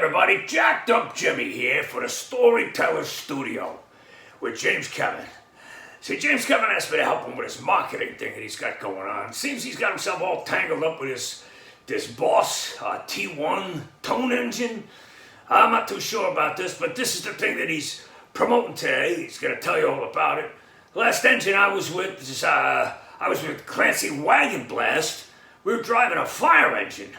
everybody, Jacked Up Jimmy here for the Storytellers Studio with James Kevin. See, James Kevin asked me to help him with his marketing thing that he's got going on. Seems he's got himself all tangled up with this Bose T4S tone engine. I'm not too sure about this, but this is the thing that he's promoting today. He's going to tell you all about it. The last engine I was with is, I was with Clancy Wagon Blast. We were driving a fire engine.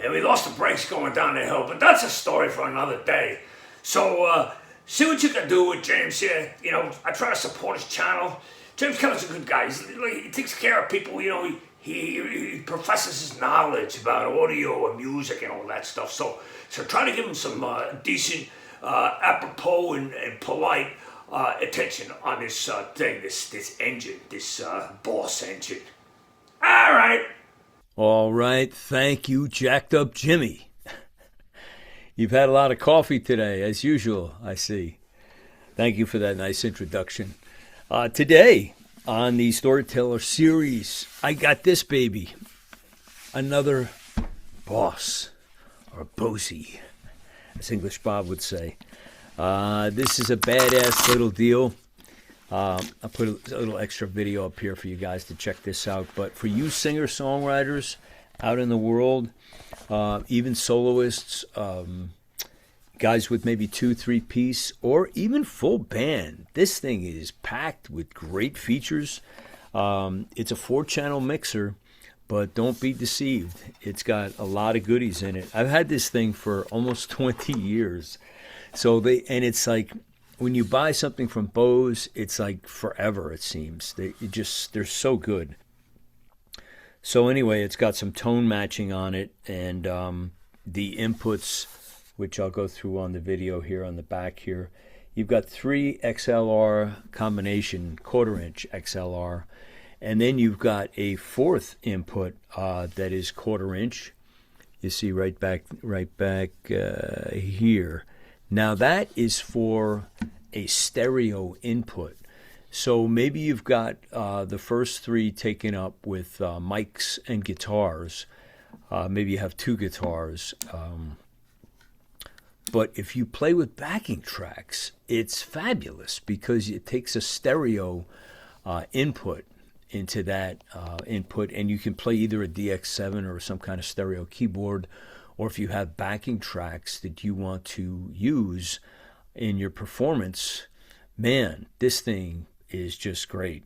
And we lost the brakes going down the hill, but that's a story for another day. So, see what you can do with James here. You know, I try to support his channel. James Kevin's a good guy. He takes care of people, you know, he professes his knowledge about audio and music and all that stuff. So try to give him some decent, apropos and polite attention on this thing, this engine, this Bose engine. All right. All right, thank you, Jacked Up Jimmy. You've had a lot of coffee today, as usual, I see. Thank you for that nice introduction. Today, on the Storyteller series, I got this baby. Another Bose, or Bose, as English Bob would say. This is a badass little deal. I'll put a little extra video up here for you guys to check this out. But for you singer-songwriters out in the world, even soloists, guys with maybe 2-3 piece, or even full band, this thing is packed with great features. It's a 4-channel mixer, but don't be deceived. It's got a lot of goodies in it. I've had this thing for almost 20 years. And it's like, when you buy something from Bose, it's like forever, it seems. They're so good. So anyway, it's got some tone matching on it, and the inputs, which I'll go through on the video here on the back here. You've got 3 XLR combination, 1/4 inch XLR, and then you've got a 4th input that is 1/4 inch. You see right back here. Now that is for a stereo input. So maybe you've got the first 3 taken up with mics and guitars. Maybe you have 2 guitars. But if you play with backing tracks, it's fabulous because it takes a stereo input into that input, and you can play either a DX7 or some kind of stereo keyboard, or if you have backing tracks that you want to use in your performance, man, this thing is just great.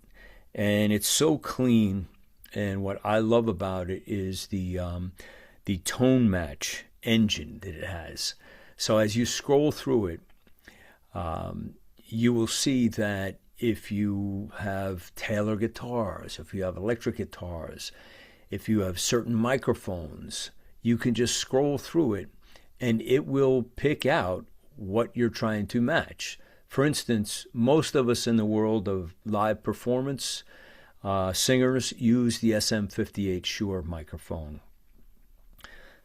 And it's so clean, and what I love about it is the ToneMatch engine that it has. So as you scroll through it, you will see that if you have Taylor guitars, if you have electric guitars, if you have certain microphones, you can just scroll through it and it will pick out what you're trying to match. For instance, most of us in the world of live performance, singers use the SM58 Shure microphone.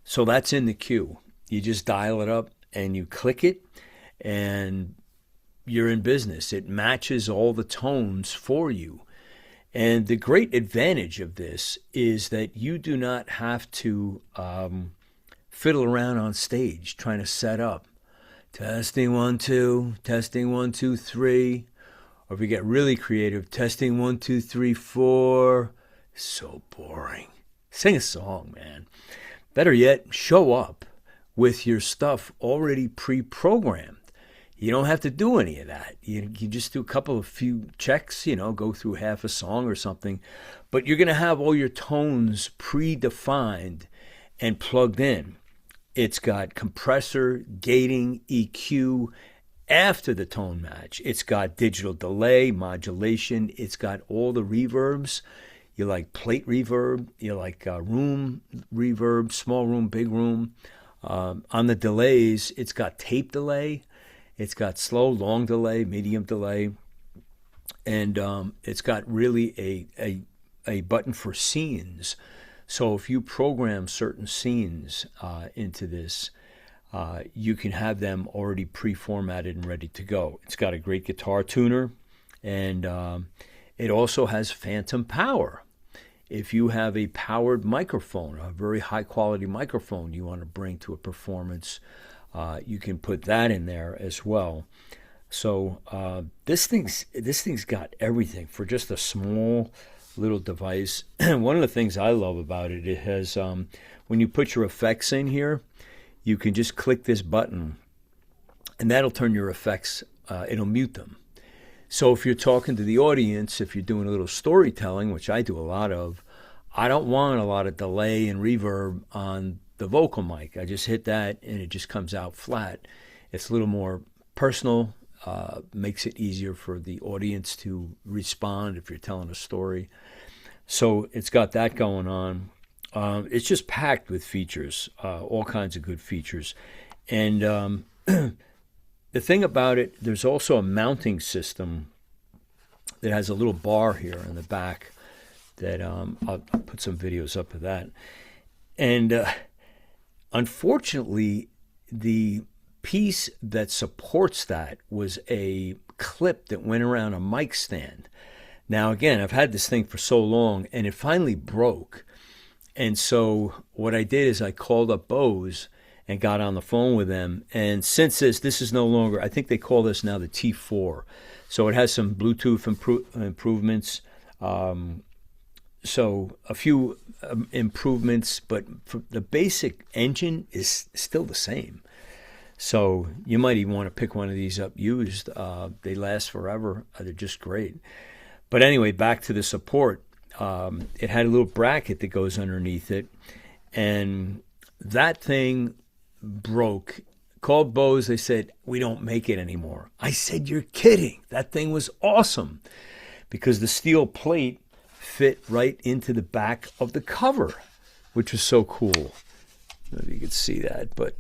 So that's in the queue. You just dial it up and you click it and you're in business. It matches all the tones for you. And the great advantage of this is that you do not have to fiddle around on stage trying to set up. Testing 1 2, testing 1 2 3, or if you get really creative, testing 1 2 3 4. So boring. Sing a song, man. Better yet, show up with your stuff already pre-programmed. You don't have to do any of that. You just do a few checks, go through half a song or something, but you're going to have all your tones predefined and plugged in. It's got compressor, gating, EQ after the tone match. It's got digital delay, modulation. It's got all the reverbs. You like plate reverb. You like room reverb, small room, big room. On the delays, it's got tape delay. It's got slow, long delay, medium delay. And it's got really a button for scenes. So if you program certain scenes into this, you can have them already pre-formatted and ready to go. It's got a great guitar tuner, and it also has phantom power. If you have a powered microphone, a very high-quality microphone you want to bring to a performance, You can put that in there as well. So this thing's got everything for just a small little device. One of the things I love about it, it has when you put your effects in here, you can just click this button, and that'll turn your effects. It'll mute them. So if you're talking to the audience, if you're doing a little storytelling, which I do a lot of, I don't want a lot of delay and reverb on the vocal mic. I just hit that and it just comes out flat. It's a little more personal, makes it easier for the audience to respond if you're telling a story. So it's got that going on. It's just packed with features, all kinds of good features. And the thing about it, there's also a mounting system that has a little bar here in the back that I'll put some videos up of that. And unfortunately, the piece that supports that was a clip that went around a mic stand. Now, again, I've had this thing for so long, and it finally broke. And so what I did is I called up Bose and got on the phone with them. And since this is no longer, I think they call this now the T4. So it has some Bluetooth improvements. So a few improvements, but the basic engine is still the same. So you might even want to pick one of these up used. They last forever. They're just great. But anyway, back to the support. It had a little bracket that goes underneath it. And that thing broke. Called Bose. They said, we don't make it anymore. I said, you're kidding. That thing was awesome. Because the steel plate fit right into the back of the cover, which was so cool. I don't know if you could see that, but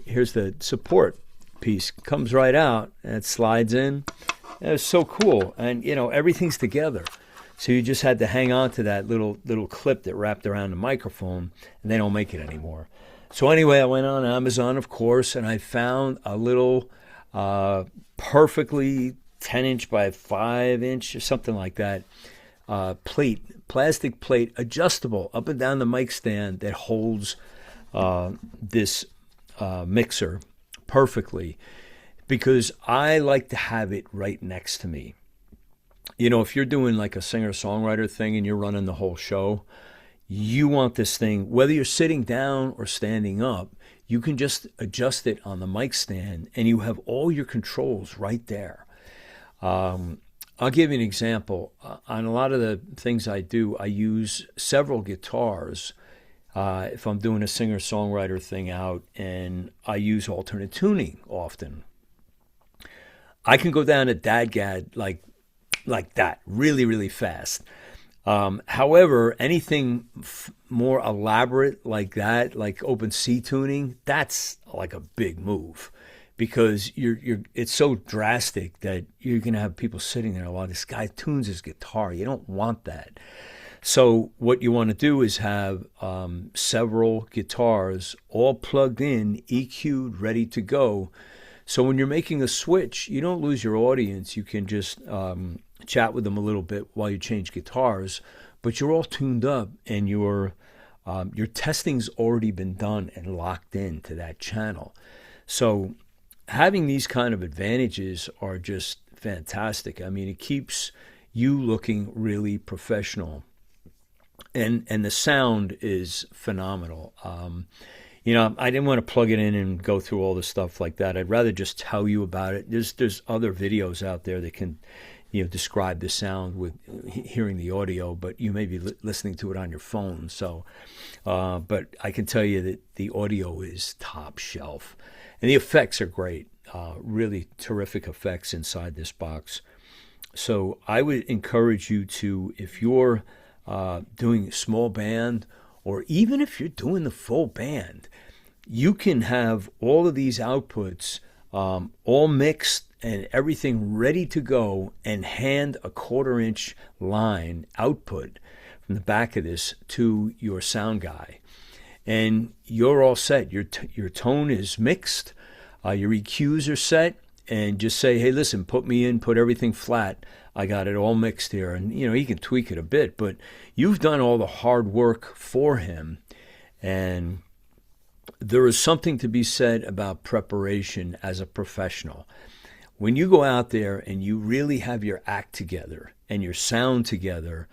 here's the support piece. Comes right out and it slides in. It was so cool. And, you know, everything's together. So you just had to hang on to that little clip that wrapped around the microphone, and they don't make it anymore. So anyway, I went on Amazon, of course, and I found a little perfectly 10-inch by 5-inch or something like that plastic plate, adjustable up and down the mic stand that holds this mixer perfectly, because I like to have it right next to me. You know, if you're doing like a singer-songwriter thing and you're running the whole show, you want this thing, whether you're sitting down or standing up, you can just adjust it on the mic stand and you have all your controls right there. I'll give you an example. On a lot of the things I do, I use several guitars. If I'm doing a singer-songwriter thing out, and I use alternate tuning often. I can go down to dadgad like that, really, really fast. However, anything more elaborate like that, like open C tuning, that's like a big move, because it's so drastic that you're going to have people sitting there, well, this guy tunes his guitar. You don't want that. So what you want to do is have several guitars all plugged in, EQ'd, ready to go. So when you're making a switch, you don't lose your audience. You can just chat with them a little bit while you change guitars, but you're all tuned up and your testing's already been done and locked in to that channel. So having these kind of advantages are just fantastic. I mean, it keeps you looking really professional, and the sound is phenomenal. You know, I didn't want to plug it in and go through all the stuff like that. I'd rather just tell you about it. There's other videos out there that can, you know, describe the sound with hearing the audio, but you may be listening to it on your phone. So, but I can tell you that the audio is top shelf, and the effects are great. Really terrific effects inside this box. So I would encourage you to, if you're doing a small band, or even if you're doing the full band, you can have all of these outputs all mixed and everything ready to go, and hand a 1/4-inch line output from the back of this to your sound guy. And you're all set. Your tone is mixed. Your EQs are set. And just say, hey, listen, put everything flat. I got it all mixed here. And, you know, he can tweak it a bit, but you've done all the hard work for him. And there is something to be said about preparation as a professional. When you go out there and you really have your act together and your sound together,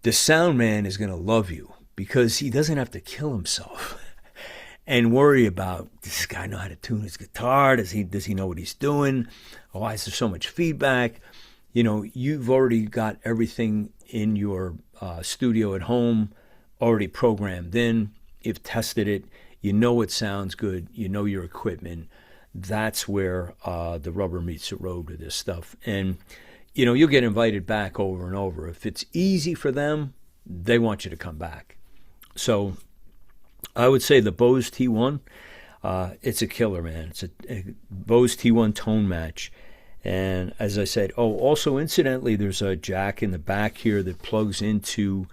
the sound man is going to love you because he doesn't have to kill himself and worry about, does this guy know how to tune his guitar? Does he know what he's doing? Why is there so much feedback? You know, you've already got everything in your studio at home already programmed in. You've tested it. You know it sounds good. You know your equipment. That's where the rubber meets the road with this stuff. And, you know, you'll get invited back over and over. If it's easy for them, they want you to come back. So I would say the Bose T1, it's a killer, man. It's a Bose T1 ToneMatch. And as I said, also incidentally, there's a jack in the back here that plugs into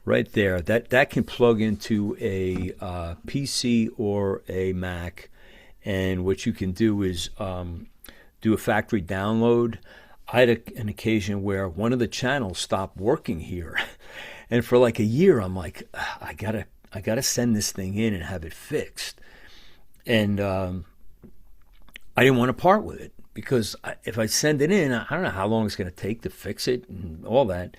right there. That can plug into a PC or a Mac. And what you can do is do a factory download. I had an occasion where one of the channels stopped working here. And for like a year, I'm like, I gotta send this thing in and have it fixed. And I didn't want to part with it because if I send it in, I don't know how long it's going to take to fix it and all that.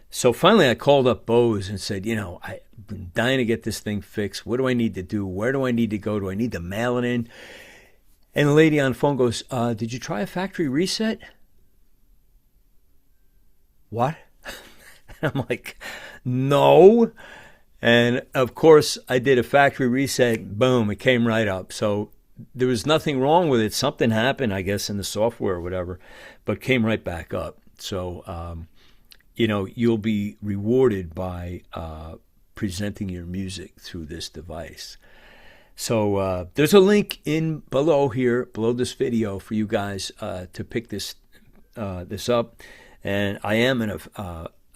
So finally, I called up Bose and said, you know, I've been dying to get this thing fixed. What do I need to do? Where do I need to go? Do I need to mail it in? And the lady on the phone goes, did you try a factory reset? What? I'm like, no. And of course, I did a factory reset. Boom, it came right up. So there was nothing wrong with it. Something happened, I guess, in the software or whatever, but came right back up. So, you know, you'll be rewarded by presenting your music through this device. So there's a link in below here, below this video, for you guys to pick this up. And I am an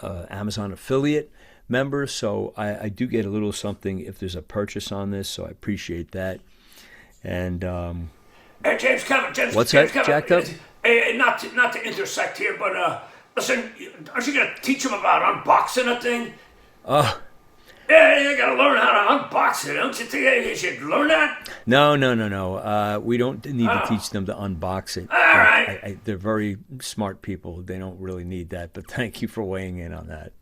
Amazon affiliate member, so I do get a little something if there's a purchase on this. So I appreciate that. And hey, James Kevin, what's James that, Kevin, jacked up? Not to intersect here, but listen, aren't you gonna teach them about unboxing a thing? Yeah, you gotta learn how to unbox it, don't you think you should learn that? No. We don't need to teach them to unbox it. All right. They're very smart people. They don't really need that, but thank you for weighing in on that.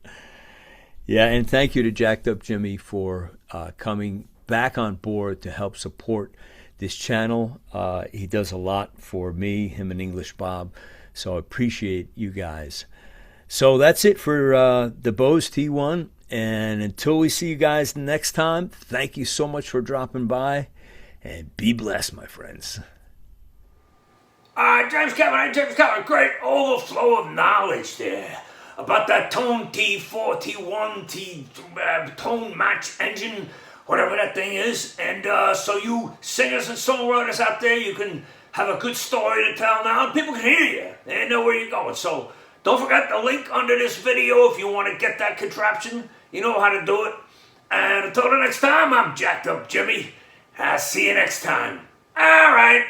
Yeah, and thank you to Jacked Up Jimmy for coming back on board to help support this channel. He does a lot for me, him and English Bob, so I appreciate you guys. So that's it for the Bose T1. And until we see you guys next time, thank you so much for dropping by, and be blessed, my friends. James Kevin, great overflow of knowledge there about that Tone T4, T1, ToneMatch engine, whatever that thing is. And so you singers and songwriters out there, you can have a good story to tell now. People can hear you. They know where you're going. So don't forget the link under this video if you want to get that contraption. You know how to do it. And until the next time, I'm Jacked Up Jimmy. I'll see you next time. All right.